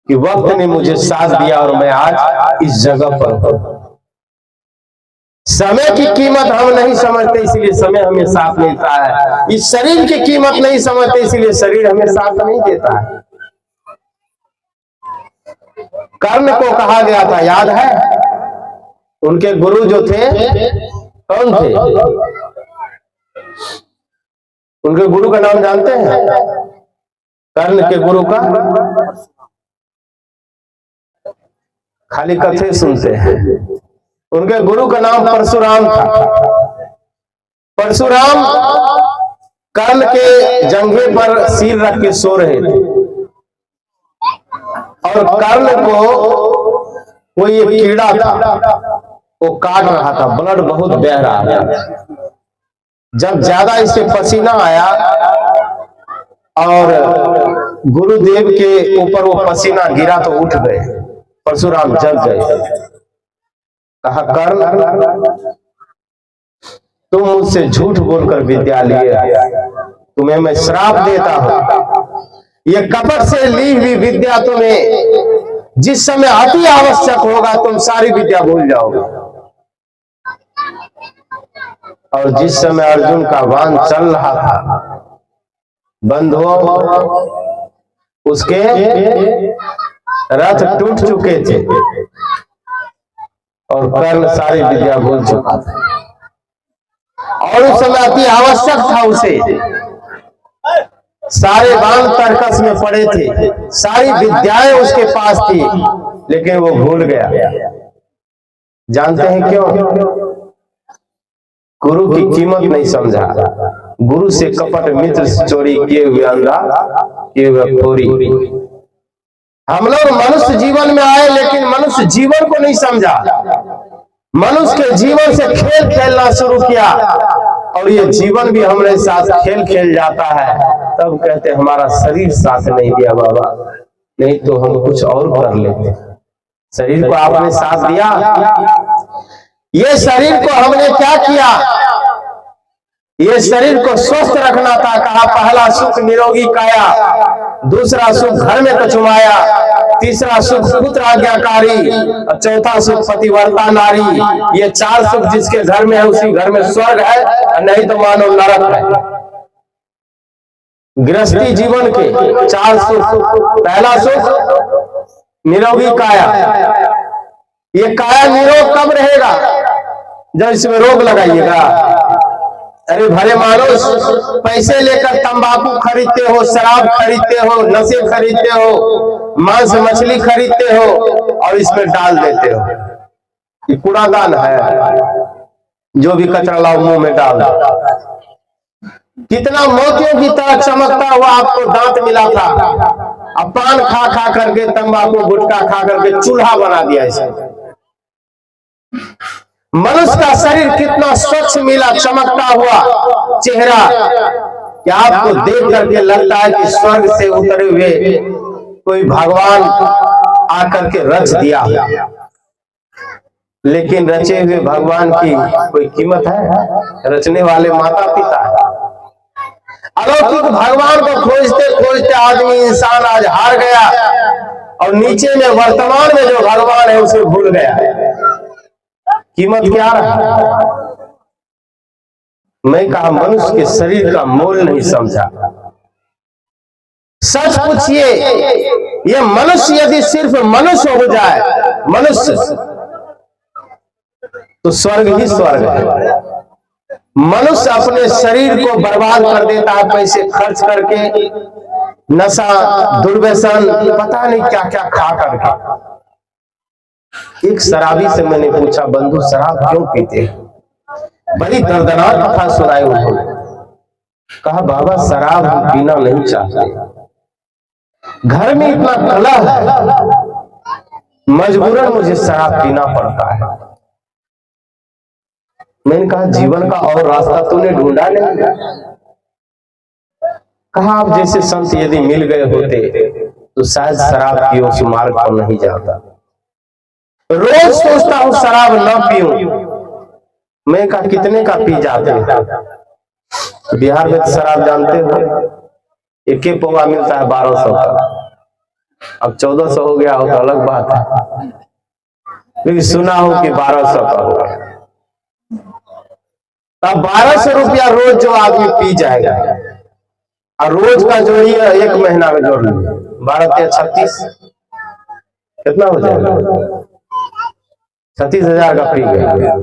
कि वक्त ने मुझे साथ दिया और मैं आज इस जगह पर हूं। समय की कीमत हम नहीं समझते, इसलिए समय हमें साथ देता है। इस शरीर की कीमत नहीं समझते, इसलिए शरीर हमें साथ नहीं देता है। कर्ण को कहा गया था, याद है? उनके गुरु जो थे, कौन थे? उनके गुरु का नाम जानते हैं? कर्ण के गुरु का खाली कथे सुनते हैं। उनके गुरु का नाम परशुराम था। परशुराम कर्ण के जंघे पर सिर रख के सो रहे थे और कर्ण को कोई एक कीड़ा था, वो काट रहा था, ब्लड बहुत बह रहा था। जब ज्यादा इससे पसीना आया और गुरुदेव के ऊपर वो पसीना गिरा तो उठ गए। परशुराम जग गए। कहा, कर्ण तुम मुझसे झूठ बोलकर विद्या लिए, तुम्हें मैं श्राप देता हूं। ये कपट से ली हुई विद्या तुम्हें जिस समय अति आवश्यक होगा तुम सारी विद्या भूल जाओगे। और जिस समय अर्जुन का बाण चल रहा था, बंधुओं उसके रथ टूट चुके थे और कर्ण सारी विद्या भूल चुका था। और उस समय अति आवश्यक था उसे, सारे बाण तर्कस में पड़े थे, सारी विद्याएं उसके पास थी, लेकिन वो भूल गया। जानते हैं क्यों? गुरु की कीमत नहीं समझा। गुरु से कपट, मित्र से चोरी, किए हुए अंधा, किए हुए खोरी। हम लोग मनुष्य जीवन में आए, लेकिन मनुष्य जीवन को नहीं समझा। मनुष्य के जीवन से खेल खेलना शुरू किया और ये जीवन भी हमारे साथ खेल खेल जाता है। तब कहते हमारा शरीर साथ नहीं दिया बाबा, नहीं तो हम कुछ और कर लेते। शरीर को आपने साथ दिया, ये शरीर को हमने क्या किया? ये शरीर को स्वस्थ रखना था। कहा, पहला सुख निरोगी काया, दूसरा सुख घर में कछुमाया, तीसरा सुख पुत्र आज्ञाकारी और चौथा सुख पतिव्रता नारी। ये चार सुख जिसके घर में है उसी घर में स्वर्ग है, नहीं तो मानो नरक है। गृहस्थी जीवन के चार सुख। पहला सुख निरोगी काया। ये काया निरोग कब रहेगा? जब इसमें रोग लगाइएगा। अरे भले मानुष पैसे लेकर तंबाकू खरीदते हो, शराब खरीदते हो, नशे खरीदते हो, मांस मछली खरीदते हो और इसमें डाल देते हो। ये कूड़ादान है, जो भी कचरा लाओ मुंह में डाल दो। कितना मोतियों की तरह चमकता हुआ आपको दांत मिला था, अब पान खा खा करके, तंबाकू गुटखा खा करके चूल्हा बना दिया इसे। मनुष्य का शरीर कितना स्वच्छ मिला, चमकता हुआ चेहरा, कि आपको देख करके लगता है कि स्वर्ग से उतरे हुए कोई भगवान आकर के रच दिया। लेकिन रचे हुए भगवान की कोई कीमत है? रचने वाले माता पिता है। अलौकिक भगवान को खोजते खोजते आदमी, इंसान आज हार गया और नीचे में वर्तमान में जो भगवान है उसे भूल गया। कीमत क्या रहा? मैं कहा, मनुष्य के शरीर का मोल नहीं समझा। सच पूछिए, ये मनुष्य यदि सिर्फ मनुष्य हो जाए, मनुष्य, तो स्वर्ग ही स्वर्ग है। मनुष्य अपने शरीर को बर्बाद कर देता है पैसे खर्च करके, नशा, दुर्व्यसन, पता नहीं क्या क्या खा करके। एक शराबी से मैंने पूछा, बंधु शराब क्यों पीते? बड़ी दर्दनाक कथा सुनाई उन्होंने। कहा, बाबा शराब हम पीना नहीं चाहते, घर में इतना कलह है, मजबूरन मुझे शराब पीना पड़ता है। मैंने कहा, जीवन का और रास्ता तूने ढूंढा नहीं? कहा, आप जैसे संत यदि मिल गए होते तो शायद शराब की उस मार्ग पर नहीं जाता। रोज सोचता हूं शराब न पीऊं। मैं कहा, कितने का पी जाते हैं? बिहार में शराब जानते हो, एक पौवा मिलता है 1200 का। अब 1400 हो गया हो तो अलग बात है, लेकिन सुना हो कि 1200 का हो गया। तब 1200 रुपया रोज जो आदमी पी जाएगा, और रोज का जोड़िए 1 महीना में जोड़ लीजिए, 12 × 36 कितना हो जाएगा? 36,000 का पी गया।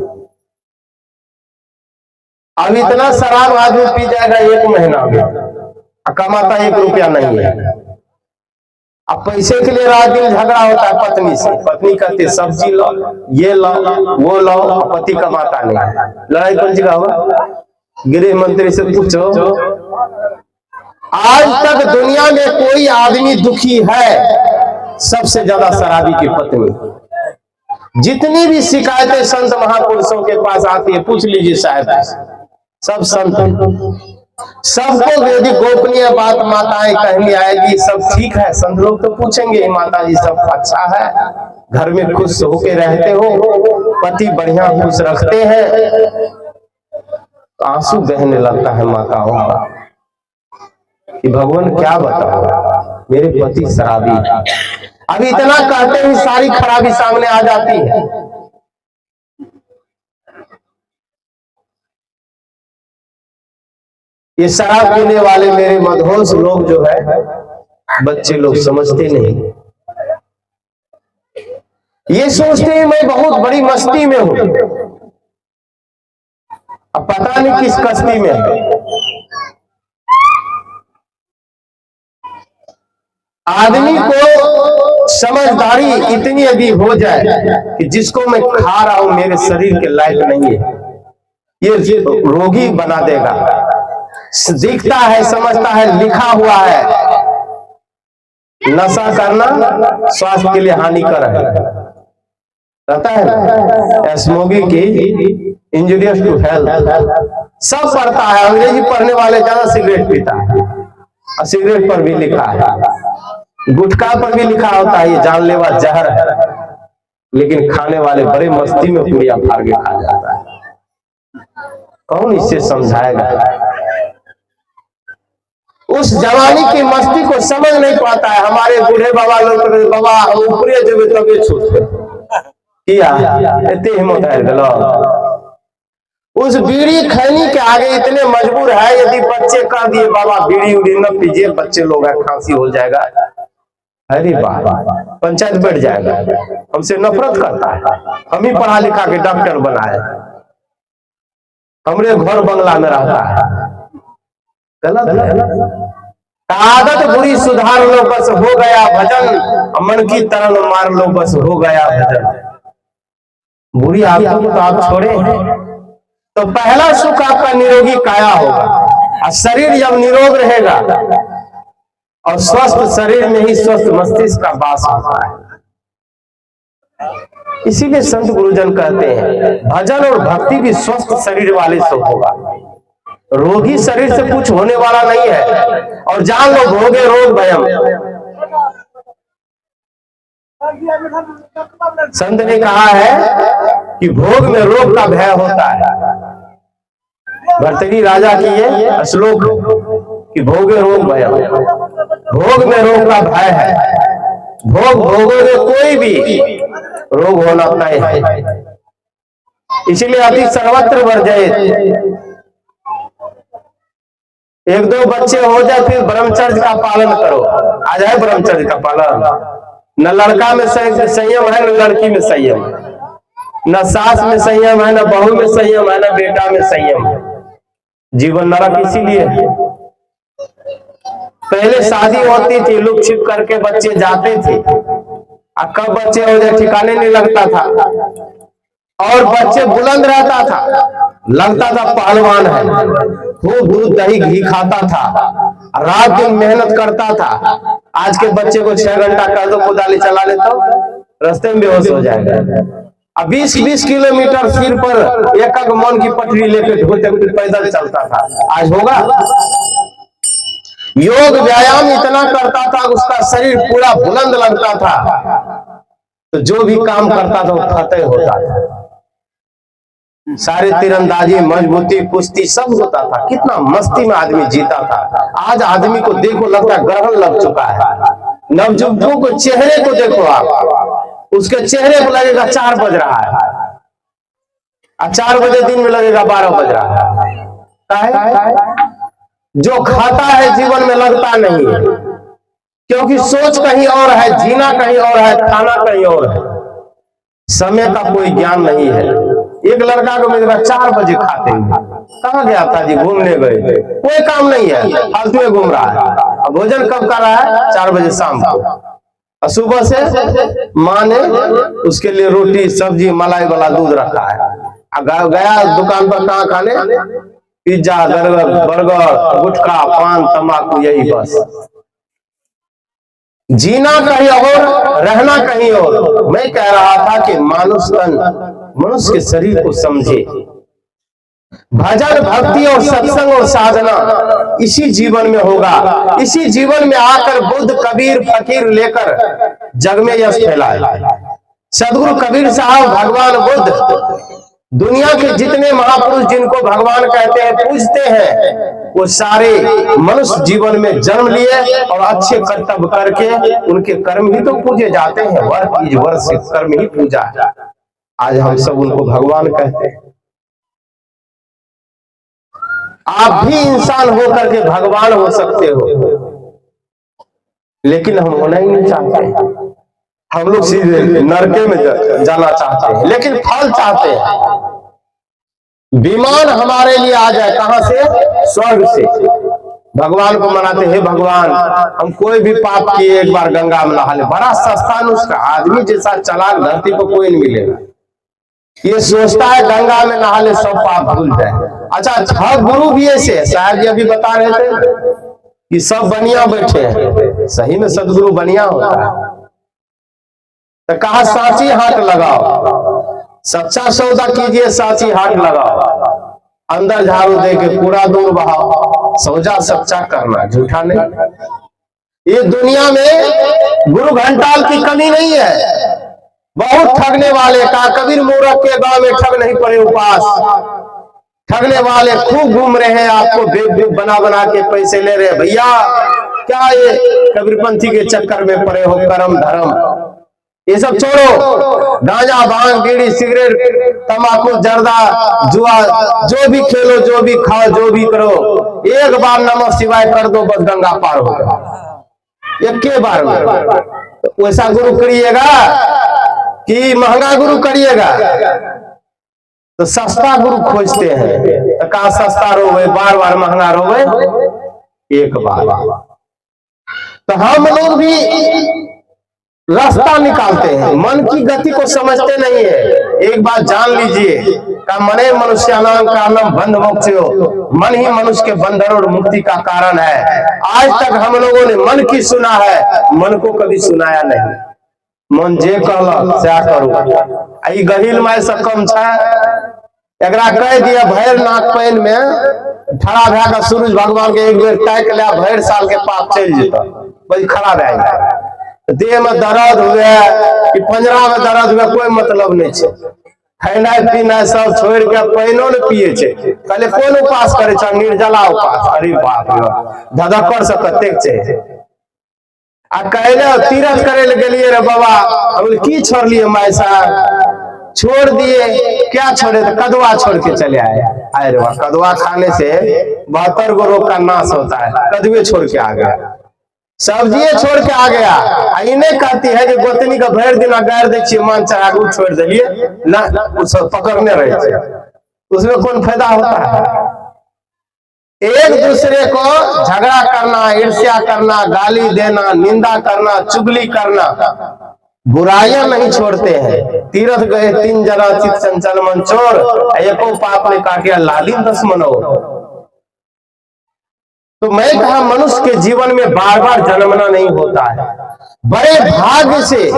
अब इतना शराब आदमी पी जाएगा 1 महीना में, कमाता 1 रुपया नहीं है। अब पैसे के लिए रात दिन झगड़ा होता है पत्नी से, पत्नी कहती सब्जी लो, ये लो, वो लो, पति कमाता नहीं। लड़ाई कौन सी का होगा? गृह मंत्री से पूछो, आज तक दुनिया में कोई आदमी दुखी है? सबसे ज्यादा शराबी की पत्नी। जितनी भी शिकायतें संत महापुरुषों के पास आती है, पूछ लीजिए साहब, सब संत, सबको वैदिक गोपनीय बात माताएं कहनी आएगी, सब ठीक है। संत लोग तो पूछेंगे माता जी सब अच्छा है, घर में खुश होके रहते हो, पति बढ़िया खुश रखते हैं, तो आंसू बहने लगता है माताओं का कि भगवान क्या बताओ, मेरे पति शराबी। अब इतना कहते ही सारी खराबी सामने आ जाती है। ये शराब पीने वाले मेरे मदहोश लोग जो है, बच्चे लोग समझते नहीं, ये सोचते हैं मैं बहुत बड़ी मस्ती में हूं, अब पता नहीं किस कश्ती में है। आदमी को समझदारी इतनी यदि हो जाए कि जिसको मैं खा रहा हूं मेरे शरीर के लायक नहीं है, ये रोगी बना देगा। दिखता है, समझता है, लिखा हुआ है, नशा करना स्वास्थ्य के लिए हानिकारक है, रहता है स्मोकिंग की इंजूरियस टू हेल्थ, सब पढ़ता है। अंग्रेजी पढ़ने वाले ज्यादा सिगरेट पीता है, और सिगरेट पर भी लिखा है, गुटखा पर भी लिखा होता है ये जानलेवा जहर है, लेकिन खाने वाले बड़े मस्ती में पूरिया फाड़ के खा जाता है। कौन इसे समझाएगा? उस जवानी की मस्ती को समझ नहीं पाता है। हमारे बूढ़े बाबा लोग, बाबा हम ऊपरे जब तबे छूटते किया इतने हिम्मत है गलो। उस बीड़ी खैनी के आगे इतने मजबूर है, यदि बच्चे कह दिए बाबा बीड़ी उड़ी न पीजिए, बच्चे लोग है खांसी हो जाएगा, अरे बाबा पंचायत बैठ जाएगा, हमसे नफरत करता है। हम ही पढ़ा लिखा के डॉक्टर बनाए, हमरे घर बंगला में रहता है, गलत है। आदत बुरी सुधार लो बस हो गया भजन, मन की तरन मार लो बस हो गया भजन। बुरी आदतों को तो आप छोड़े, तो पहला सुख आपका निरोगी काया होगा, और शरीर जब निरोग रहेगा, और स्वस्थ शरीर में ही स्वस्थ मस्तिष्क का वास होता है। इसीलिए संत गुरुजन कहते हैं भजन और भक्ति भी स्वस्थ शरीर वाले से होगा, रोगी शरीर से कुछ होने वाला नहीं है। और जान लो भोगे रोग भयम, संत ने कहा है कि भोग में रोग का भय होता है। भर्तृहरि राजा की ये श्लोक कि भोगे रोग भयम, भोग में रोग का भय है। भोग भोगोगे कोई भी रोग होना तय है। इसलिए अति सर्वत्र वर्जयेत्, 1-2 बच्चे हो जाए फिर ब्रह्मचर्य का पालन करो। आ जाए ब्रह्मचर्य का पालन, न लड़का में संयम है, न लड़की में संयम, न सास में संयम है, न बहू में संयम है, न बेटा में संयम है। जीवन नरक इसीलिए है। पहले शादी होती थी, लुक छिप करके बच्चे जाते थे, अब कब बच्चे हो जाए ठिकाने नहीं लगता था, और बच्चे बुलंद रहता था, लगता था पहलवान है, खूब दूध दही घी खाता था, रात दिन मेहनत करता था। आज के बच्चे को 6 घंटा कर दो कुदाली चलाने तो रास्ते में बेहोश हो जाएगा। अब 20-20 किलोमीटर सिर पर एक मन की पटरी लेकर ढोते पैदल चलता था, आज होगा? योग व्यायाम इतना करता था, उसका शरीर पूरा बुलंद लगता था, तो जो भी काम करता था वो फतेह होता था। सारे तीरंदाजी, मजबूती, कुश्ती सब होता था। कितना मस्ती में आदमी जीता था। आज आदमी को देखो लगता है ग्रहण लग चुका है, नवयुवकों को चेहरे को देखो आप, उसके चेहरे को लगेगा 4 बज रहा है, और 4 बजे दिन में लगेगा 12 बज रहा है। जो खाता है जीवन में लगता नहीं है, क्योंकि सोच कहीं और है, जीना कहीं और है, खाना कहीं और है, समय का कोई ज्ञान नहीं है। एक लड़का को मिलेगा 4 बजे खाते हैं, कहाँ गया था जी, घूमने गए थे, कोई काम नहीं है, फालतू में घूम रहा है। अब भोजन कब कर रहा है? 4 बजे शाम को। सुबह से माँ ने उसके लिए रोटी सब्जी मलाई वाला दूध रखा है, गया दुकान पर कहाँ खाने, पिज्जा बर्गर गुटखा पान तंबाकू, यही बस। जीना कहीं और, रहना कहीं और। मैं कह रहा था कि मनुष्य तन, मनुष्य के शरीर को समझे। भजन भक्ति और सत्संग और साधना इसी जीवन में होगा। इसी जीवन में आकर बुद्ध कबीर फकीर लेकर जग में यश फैलाए। सदगुरु कबीर साहब, भगवान बुद्ध, दुनिया के जितने महापुरुष जिनको भगवान कहते हैं, पूजते हैं, वो सारे मनुष्य जीवन में जन्म लिए और अच्छे कर्तव्य करके उनके कर्म ही तो पूजे जाते हैं। वर्क इज वर्शिप, कर्म ही पूजा है। आज हम सब उनको भगवान कहते हैं। आप भी इंसान हो करके भगवान हो सकते हो, लेकिन हम होना ही नहीं चाहते। हम लोग सीधे नरके में जाना चाहते हैं, लेकिन फल चाहते हैं। विमान हमारे लिए आ जाए, कहां से? स्वर्ग से। भगवान को मनाते हैं, भगवान हम कोई भी पाप किए एक बार गंगा में नहा ले। बड़ा सस्ता नुस्खा, आदमी जैसा चालाक धरती को कोई नहीं मिलेगा। ये सोचता है गंगा में नहा ले सब पाप भूल जाए। अच्छा, गुरु भी ऐसे, साहब जी अभी बता रहे थे कि सब बनिया बैठे हैं, सही में सदगुरु बनिया होता है। तो कहा साची हाथ लगाओ, सच्चा सौदा कीजिए, साची हाथ लगाओ, अंदर झाड़ू दे के पूरा दूर बहाओ, सौदा सच्चा करना, झूठा नहीं। ये दुनिया में गुरु घंटाल की कमी नहीं है। बहुत ठगने वाले, कहा कबीर मूरख के गांव में ठग नहीं पड़े उपास। ठगने वाले खूब घूम रहे हैं, आपको बेवकूफ बना बना के पैसे ले रहे हैं। भैया क्या ये कबीरपंथी के चक्कर में पड़े हो? कर्म धर्म ये सब छोड़ो। गांजा भांग बीड़ी सिगरेट तंबाकू जर्दा जुआ, जो भी खेलो, जो भी खाओ, जो भी करो, एक बार नमः शिवाय कर दो, बस गंगा पार हो गया। एक के बार में तो वैसा गुरु करिएगा कि महंगा गुरु करिएगा? तो सस्ता गुरु खोजते हैं। तो कहा सस्ता रोवे, बार बार महंगा रोवे एक बार। तो हम लोग भी रास्ता निकालते हैं, मन की गति को समझते नहीं है। एक बात जान लीजिए, का मने मनुष्यानां कारणं बंध मोक्षयो, मन ही मनुष्य के बंधन और मुक्ति का कारण है। आज तक हम लोगों ने मन की सुना है, मन को कभी सुनाया नहीं। मन जे कहला क्या करू, आई गहिल में से कम छा, एकरा कह दिया भैर नाक पैन में खड़ा भै का सूरज भगवान के एक बेर ताक लिया, भैर साल के पाप चल जेता, बस खड़ा रह जाए। देह में दर्द हुए कि पंजरा में दर्द हुए, कोई मतलब नहीं है। खाना पीना सब छोड़ के पैनो न पिए छे, कहले कौन उपास करे छ? निर्जला उपास। अरे बाप रे, धधकर से कतेक छे। आ कहले तीरथ करे ले गेलिए रे बाबा, हम की छोड़ लिए? माय साहब छोड़ दिए। क्या छोड़े? तो कदवा छोड़ के चले आए। अरे वाह, कदवा खाने से 72 गो रोग का नाश होता है, कदवे छोड़ के आ गया। सब्जी छोड़ के आ गया। इन्हें कहती है कि गोतनी का भर दिन गाड़ दे, मान चढ़ा के छोड़ दिलिए ना, उसको पकड़ने रहे थे, उसमें कौन फायदा होता है? एक दूसरे को झगड़ा करना, ईर्ष्या करना, गाली देना, निंदा करना, चुगली करना, बुराइयां नहीं छोड़ते हैं। तीरथ गए 3 जना चित चंचल मन चोर, एको पाप ने काटिया लाली 10 मनोर। तो मैं कहा मनुष्य के जीवन में बार बार जन्मना नहीं होता है। बड़े भाग्य से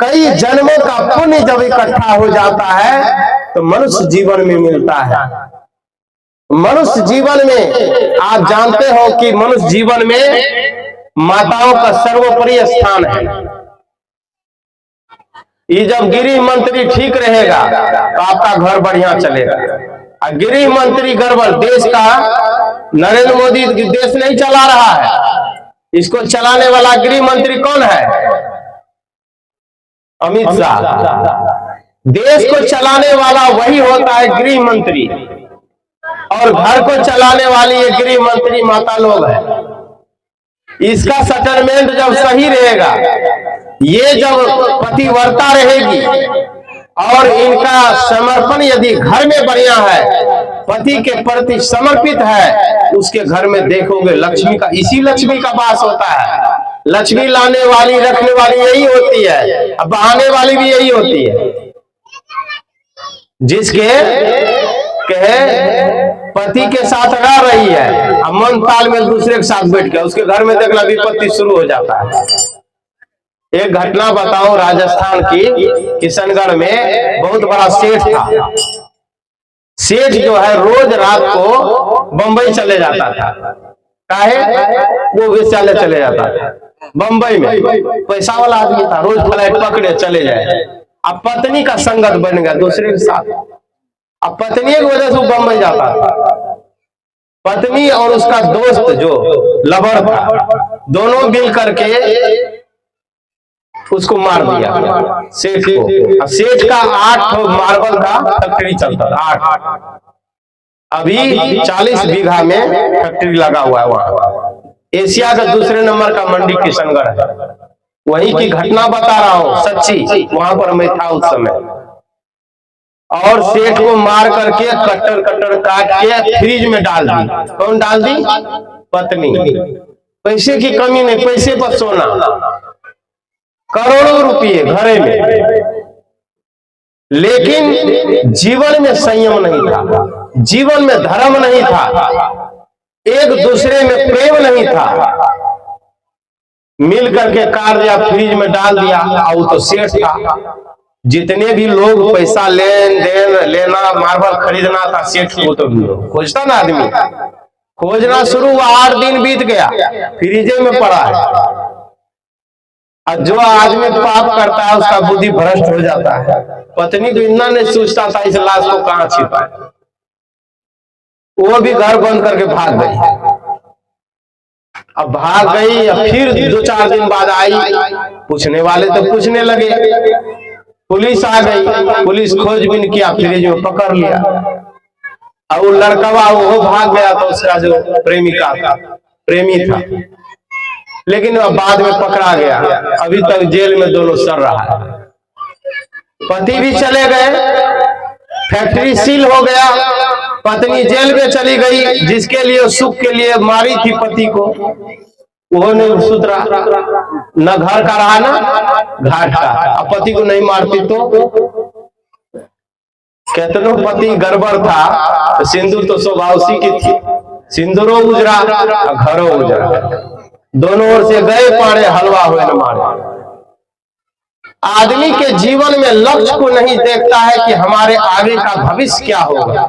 कई जन्मों का पुण्य जब इकट्ठा हो जाता है तो मनुष्य जीवन में मिलता है। मनुष्य जीवन में आप जानते हो कि मनुष्य जीवन में माताओं का सर्वोपरि स्थान है। ये जब गृह मंत्री ठीक रहेगा तो आपका घर बढ़िया चलेगा, और गृह मंत्री गड़बड़, देश का नरेंद्र मोदी देश नहीं चला रहा है, इसको चलाने वाला गृह मंत्री कौन है? अमित शाह। देश को चलाने वाला वही होता है गृह मंत्री, और घर को चलाने वाली ये गृह मंत्री माता लोग है। इसका सेटलमेंट जब सही रहेगा, ये जब पतिव्रता रहेगी और इनका समर्पण यदि घर में बढ़िया है, पति के प्रति समर्पित है, उसके घर में देखोगे लक्ष्मी का, इसी लक्ष्मी का वास होता है। लक्ष्मी लाने वाली रखने वाली यही होती है, अब बहाने वाली भी यही होती है। जिसके कहे पति के साथ रह रही है, अब मन तालमेल दूसरे के साथ बैठ गया, उसके घर में देखना विपत्ति शुरू हो जाता है। एक घटना बताओ, राजस्थान की किशनगढ़ में बहुत बड़ा सेठ था। सेठ जो है रोज रात को बंबई चले जाता था। काहे? वो विश्वविद्यालय चले जाता था बंबई में, पैसा वाला आदमी था, रोज फ्लाइट पकड़े चले जाए। अब पत्नी का संगत बन गया दूसरे के साथ, अब पत्नी की वजह से वो बंबई जाता था। पत्नी और उसका दोस्त जो लवर था, दोनों मिल करके उसको मार दिया सेठ को। सेठ का 8 मार्बल का फैक्ट्री चलता था, 8। अभी 40 बीघा में फैक्ट्री लगा हुआ है वहां। एशिया का दूसरे नंबर का मंडी किशनगढ़ है। वहीं की घटना बता रहा हूं, सच्ची, वहां पर मैं था उस समय। और सेठ को मार करके कट्टर कट्टर काट के फ्रिज में डाल दी। कौन डाल दी? पत्नी। पैसे की कमी नहीं, पैसे पर सोना, करोड़ों रुपये घरे में, लेकिन जीवन में संयम नहीं था, जीवन में धर्म नहीं था, एक दूसरे में प्रेम नहीं था। मिल करके काट दिया, फ्रिज में डाल दिया। और वो तो सेठ था, जितने भी लोग पैसा लेन देन लेना, मार्बल खरीदना था, सेठ को तो खोजता ना आदमी, खोजना शुरू हुआ। 8 दिन बीत गया, फ्रिजे में पड़ा है। और जो आदमी पाप करता है उसका बुद्धि भ्रष्ट हो जाता है। पत्नी को इतना नहीं सोचता था इस लाश को कहां छिपा है, वो भी घर बंद करके भाग गई। अब भाग गई, अब फिर 2-4 दिन बाद आई, पूछने वाले तो पूछने लगे। पुलिस आ गई, पुलिस खोजबीन किया, फ्रिज में पकड़ लिया। और वो लड़कवा वो भाग गया, तो उसका जो प्रेमिका था, प्रेमी था, लेकिन वह बाद में पकड़ा गया। अभी तक जेल में दोनों सड़ रहा है। पति भी चले गए, फैक्ट्री सील हो गया, पत्नी जेल में चली गई। जिसके लिए सुख के लिए मारी थी पति को, वो नहीं सुधरा, न घर का रहा ना घाट का। अब पति को नहीं मारती तो कहते नो पति गड़बड़ था, तो सिंदूर तो स्वभाव सी की थी, सिंदूरों उजरा घरों उजरा, दोनों ओर से गए पाड़े, हलवा हुए न मारे। आदमी के जीवन में लक्ष्य को नहीं देखता है कि हमारे आगे का भविष्य क्या होगा।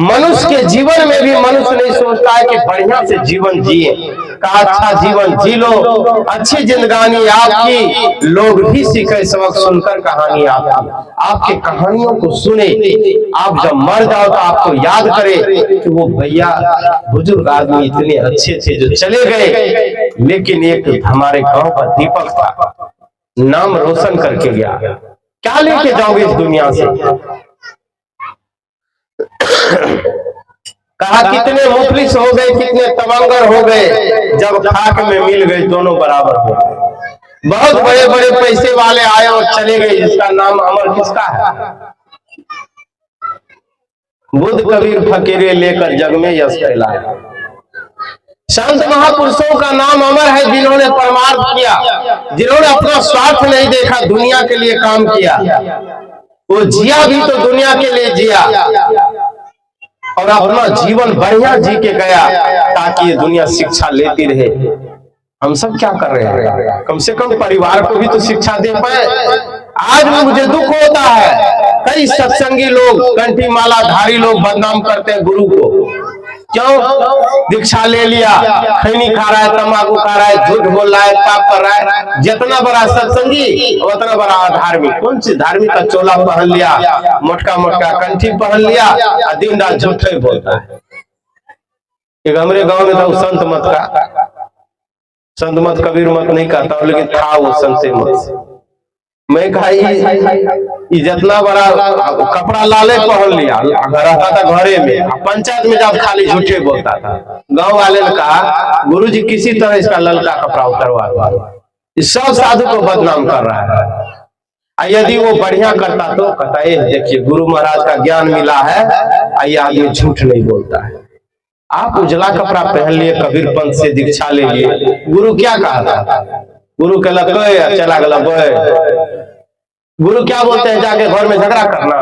मनुष्य के जीवन में भी मनुष्य नहीं सोचता है कि बढ़िया से जीवन जिए, का अच्छा जीवन जी लो, अच्छी जिंदगानी आपकी, लोग भी सीखे सबक सुनकर कहानी आपकी। आपके कहानियों को सुने, आप जब मर जाओ तो आपको याद करे कि वो भैया बुजुर्ग आदमी इतने अच्छे थे जो चले गए, लेकिन एक हमारे गांव का दीपक था, नाम रोशन करके गया। क्या लेके जाओगे इस दुनिया से? कहा कितने मुफलिस हो गए, कितने तमंगर हो गए, जब खाक में मिल गए दोनों बराबर हो गए। बहुत बड़े बड़े पैसे वाले आए और चले गए, जिसका नाम अमर किसका है? बुद्ध कबीर फकीरे लेकर जग में यश फैलाया। संत महापुरुषों का नाम अमर है, जिन्होंने परमार्थ किया, जिन्होंने अपना स्वार्थ नहीं देखा, दुनिया के लिए काम किया। वो जिया भी तो दुनिया के लिए जिया, और अपना जीवन बढ़िया जी के गया, ताकि ये दुनिया शिक्षा लेती रहे। हम सब क्या कर रहे हैं? कम से कम परिवार को भी तो शिक्षा दे पाए। आज भी मुझे दुख होता है, कई सत्संगी लोग, कंठी माला धारी लोग बदनाम करते हैं गुरु को। क्यों? दीक्षा ले लिया, खैनी खा रहा है, तंबाकू खा रहा है, झूठ बोल रहा है, पाप कर रहा है। जितना बड़ा सत्संगी उतना बड़ा धार्मिक। कौन सी धार्मिक का चोला पहन लिया, मोटका मोटका कंठी पहन लिया, दिन रात झूठे बोलता है। एक हमारे गांव में था संत मत का, संत मत कबीर मत नहीं कहता हूं, लेकिन था वो संते मत। मैं कहा ये जितना बड़ा कपड़ा लाले पहन लिया, रहता था घरे में, पंचायत में जब खाली झूठे बोलता था। गांव वाले ने कहा गुरुजी किसी तरह इसका ललका कपड़ा उतरवा दो, सब साधु को बदनाम कर रहा है। यदि वो बढ़िया करता तो कहता है देखिए गुरु महाराज का ज्ञान मिला है, ये आदमी झूठ नहीं बोलता है। आप उजला कपड़ा पहन लिए, कबीर पंथ से दीक्षा ले लिए, गुरु क्या कहा था? गुरु कहला चला गला बोए। गुरु क्या बोलते हैं? जाके घर में झगड़ा करना।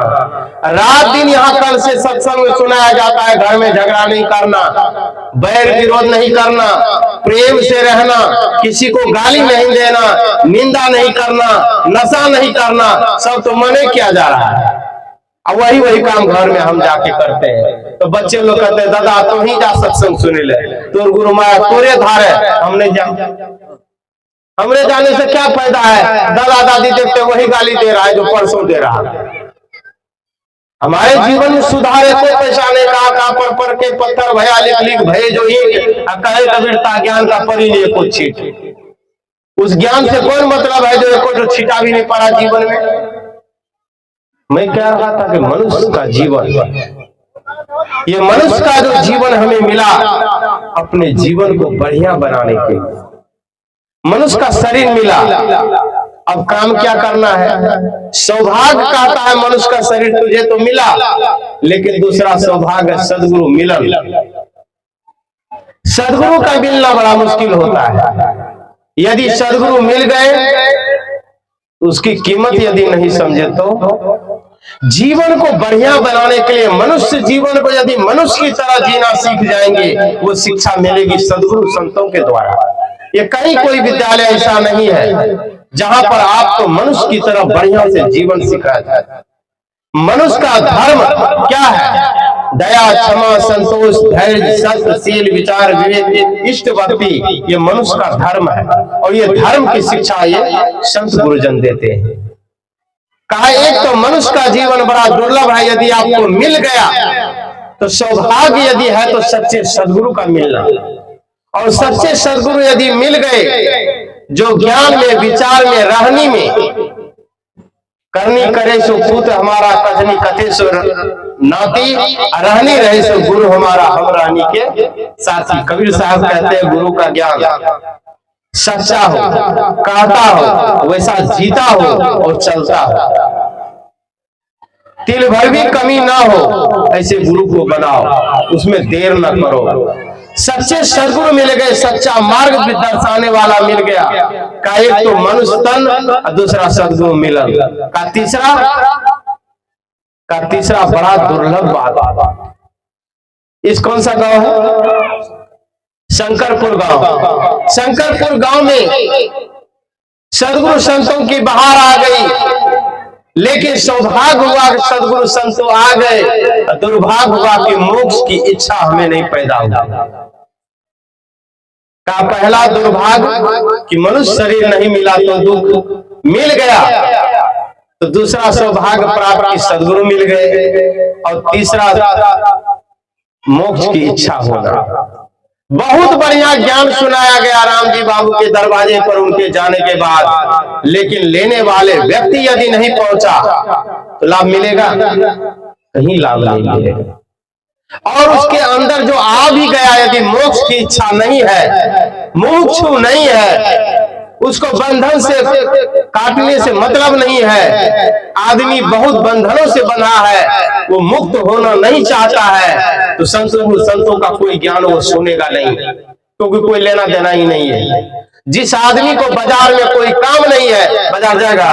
रात दिन यहाँ कल से सत्संग में सुनाया जाता है, घर में झगड़ा नहीं करना, बैर विरोध नहीं करना, प्रेम से रहना, किसी को गाली नहीं देना, निंदा नहीं करना, नशा नहीं करना, सब तो मने किया जा रहा है। अब वही काम घर में हम जाके करते हैं। तो बच्चे लोग कहते हैं दादा तो ही जा सत्संग सुने ले, तो गुरु माया तोरे धार है, हमने जाने से क्या फायदा है? दादा दादी देखते वही गाली दे रहा है जो परसों दे रहा है। हमारे जीवन में सुधारे कोई पैसा नहीं, कहा पर के पत्थर भया लिख भये जो कहे कबीरता ज्ञान का परिणय को छीट। उस ज्ञान से कोई मतलब है जो को छीटा भी नहीं पड़ा जीवन में। मैं कह रहा था कि मनुष्य का जीवन, ये मनुष्य का जो जीवन हमें मिला, अपने जीवन को बढ़िया बनाने के लिए मनुष्य का शरीर मिला। अब काम क्या करना है? सौभाग्य कहता है मनुष्य का शरीर तुझे तो मिला, लेकिन दूसरा सौभाग्य सदगुरु मिलन। सदगुरु का मिलना बड़ा मुश्किल होता है। यदि सदगुरु मिल गए, उसकी कीमत यदि नहीं समझे तो जीवन को बढ़िया बनाने के लिए मनुष्य जीवन को यदि मनुष्य की तरह जीना सीख जाएंगे, वो शिक्षा मिलेगी सदगुरु संतों के द्वारा। ये कहीं कोई विद्यालय ऐसा नहीं है जहां पर आपको मनुष्य की तरह बढ़िया से जीवन सिखाया जाए। मनुष्य का धर्म क्या है? दया, क्षमा, संतोष, धैर्य, सत्य, शील, विचार, विवेक, इष्ट भक्ति, ये मनुष्य का धर्म है। और ये धर्म की शिक्षा ये संत गुरुजन देते हैं। कहा एक तो मनुष्य का जीवन बड़ा दुर्लभ है, यदि आपको मिल गया तो सौभाग्य यदि है तो सच्चे सदगुरु का मिलना। और सच्चे सदगुरु यदि मिल गए, जो ज्ञान में, विचार में, रहनी में, करनी करे सो पूत हमारा, कथनी कथे सो नाती, रहनी रहे सो गुरु हमारा, हम रानी के साथी। कबीर साहब कहते हैं गुरु का ज्ञान सच्चा हो, कहता हो, वैसा जीता हो और चलता हो, तिल भर भी कमी ना हो, ऐसे गुरु को बनाओ, उसमें देर न करो। सच्चे सदगुरु मिल गए, सच्चा मार्ग दर्शाने वाला मिल गया। का एक तो मनुष्य तन और दूसरा सदगुरु मिलन। का तीसरा बड़ा दुर्लभ बात, इस कौन सा गांव है? शंकरपुर गांव। शंकरपुर गांव में सदगुरु संतों की बहार आ गई, लेकिन सौभाग्य हुआ कि सदगुरु संतों आ गए, दुर्भाग्य हुआ कि मोक्ष की इच्छा हमें नहीं पैदा हुआ। का पहला दुर्भाग्य कि मनुष्य शरीर नहीं मिला तो दुख, मिल गया तो दूसरा सौभाग्य प्राप्त की सदगुरु मिल गए, और तीसरा मोक्ष की इच्छा होना। बहुत बढ़िया ज्ञान सुनाया गया राम जी बाबू के दरवाजे पर उनके जाने के बाद, लेकिन लेने वाले व्यक्ति यदि नहीं पहुंचा तो लाभ मिलेगा? कहीं लाभ नहीं मिलेगा। और उसके अंदर जो आ भी गया, यदि मोक्ष की इच्छा नहीं है, मुमुक्षु नहीं है, उसको बंधन से काटने से मतलब नहीं है, आदमी बहुत बंधनों से बंधा है, वो मुक्त होना नहीं चाहता है, तो संतों का कोई ज्ञान वो सुनेगा नहीं, क्योंकि कोई लेना देना ही नहीं है। जिस आदमी को बाजार में कोई काम नहीं है, बाजार जाएगा,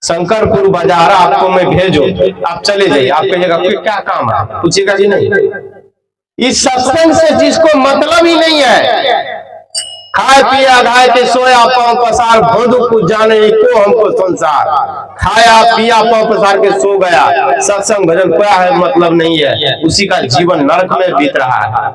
शंकरपुर बाजार आपको मैं भेजो, आप चले जाइए, आप कहिएगा कोई क्या काम है, पूछेगा जी नहीं। इस सत्संग से जिसको मतलब ही नहीं है, खाए पिया घाय के सोया पांव पसार, भोंदू कुछ जाने को हमको संसार, खाया पिया पांव पसार के सो गया, सत्संग भजन क्या है मतलब नहीं है, उसी का जीवन नरक में बीत रहा है।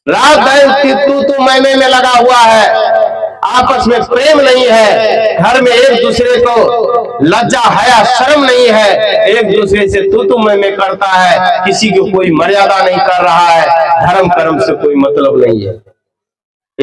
रात दिन तू मैं में लगा हुआ है, आपस में प्रेम नहीं है, घर में एक दूसरे को लज्जा हया शर्म नहीं है, एक दूसरे से तू मैं करता है, किसी को कोई मर्यादा नहीं कर रहा है, धर्म कर्म से कोई मतलब नहीं है।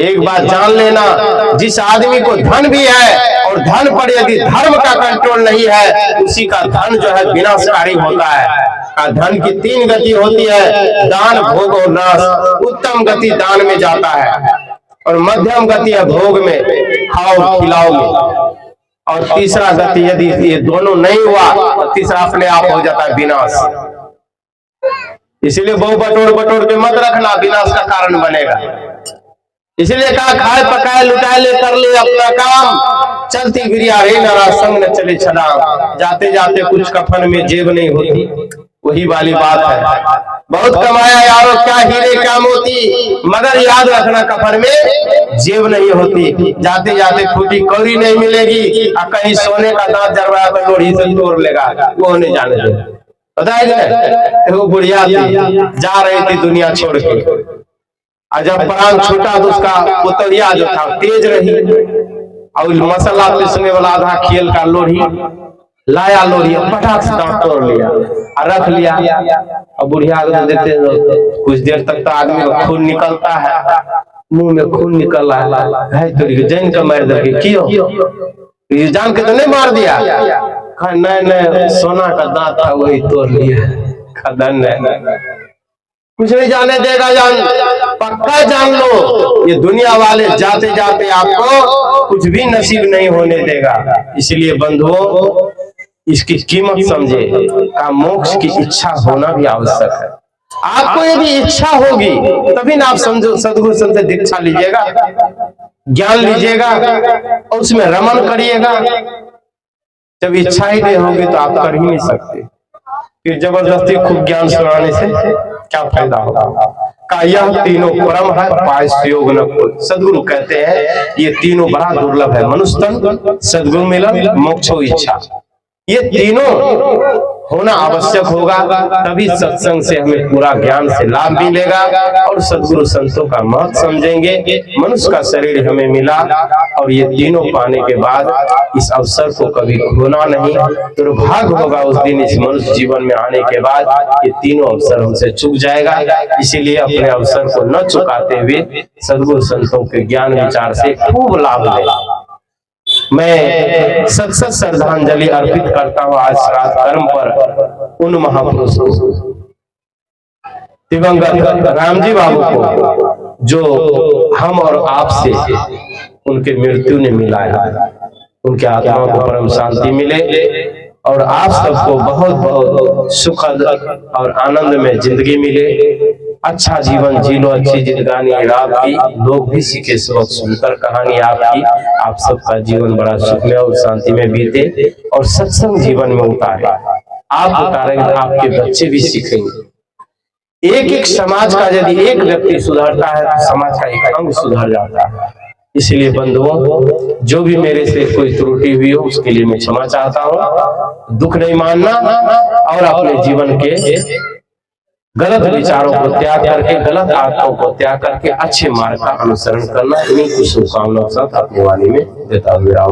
एक बात जान लेना, जिस आदमी को धन भी है और धन पर यदि धर्म का कंट्रोल नहीं है, उसी का धन जो है विनाशकारी होता है। धन की 3 गति होती है, दान, भोग और नाश। उत्तम गति दान में जाता है, और मध्यम गति है भोग में, खाओ खिलाओ में, और तीसरा गति यदि ये दोनों नहीं हुआ तो तीसरा अपने आप हो जाता है विनाश। इसलिए बहु बटोर के मत रखना, विनाश का कारण बनेगा। इसलिए कहा, खाए पकाए लुटाए ले कर ले अपना काम, चलती गिरिया रे नारा संग न चले छलांग। जाते जाते कुछ कफन में जेब नहीं होती, वही वाली बात है। बहुत कमाया यारो क्या हीरे क्या मोती, मगर याद रखना कफन में जेब नहीं होती। जाते जाते फूटी कौड़ी नहीं मिलेगी, और कहीं सोने का दांत जरवाया तो लोढ़ी से तोड़ लेगा, वो नहीं जाने देगा। पता है वो बुढ़िया थी, जा रही थी दुनिया छोड़ के, और जब प्राण छूटा तो उसका पुतलिया जो था तेज रही, और मसाला पीसने वाला आधा खेल का लोढ़ी लाया, लोढ़ी पटाख से दांत तोड़ लिया और रख लिया। और बुढ़िया को देते कुछ देर तक तो आदमी का खून निकलता है, मुंह में खून निकल रहा है, तो जैन का मार दे, क्यों जान के तो नहीं मार दिया? नहीं सोना का दांत था वही तोड़ लिया। खदन कुछ नहीं जाने देगा, जान पक्का जान लो, ये दुनिया वाले जाते जाते आपको कुछ भी नसीब नहीं होने देगा। इसलिए बंधुओं, इसकी कीमत समझे। का मोक्ष की इच्छा होना भी आवश्यक है। आपको यदि इच्छा होगी तभी ना आप समझो सदगुरु संत से दीक्षा लीजिएगा, ज्ञान लीजिएगा और उसमें रमन करिएगा। जब इच्छा ही नहीं होगी तो आप कर ही नहीं सकते। फिर जबरदस्ती खूब ज्ञान सुनाने से क्या फायदा होगा? का यह तीनों परम है, पास योग न कोई। सदगुरु कहते हैं ये तीनों बड़ा दुर्लभ है, मनुष्य तन, सदगुरु मिलन, मोक्ष इच्छा। ये तीनों होना आवश्यक होगा, तभी सत्संग से हमें पूरा ज्ञान से लाभ मिलेगा और सदगुरु संतों का महत्व समझेंगे। मनुष्य का शरीर हमें मिला और ये तीनों पाने के बाद इस अवसर को कभी खोना नहीं। दुर्भाग्य होगा उस दिन इस मनुष्य जीवन में आने के बाद ये तीनों अवसर हमसे चूक जाएगा। इसीलिए अपने अवसर को न चुकाते हुए सदगुरु संतों के ज्ञान विचार से खूब लाभ लें। मैं सत श्रद्धांजलि अर्पित करता हूँ आज श्राद्ध कर्म पर उन महापुरुष को, दिवंगत रामजी बाबू को, जो हम और आपसे उनके मृत्यु ने मिलाया। उनके आत्मा को परम शांति मिले और आप सबको बहुत बहुत सुखद और आनंद में जिंदगी मिले। अच्छा जीवन जी लो, अच्छी जिंदगानी आपकी, लोग भी सीखे सबक सुनकर कहानी आपकी। आप सबका जीवन बड़ा सुखमय और शांति में बीते और सत्संग जीवन में उतारे। आप उतारेंगे, आपके बच्चे भी सीखेंगे। एक एक समाज का यदि एक व्यक्ति सुधरता है तो समाज का एक अंग सुधर जाता है। इसलिए बंधुओं, जो भी मेरे से कोई त्रुटि हुई हो उसके लिए मैं क्षमा चाहता हूँ। दुख नहीं मानना और अपने जीवन के गलत विचारों को त्याग करके, गलत आदतों को त्याग करके अच्छे मार्ग का अनुसरण करना, इन्हीं की शुभकामनाओं के साथ अपनी वाणी में देता हुआ।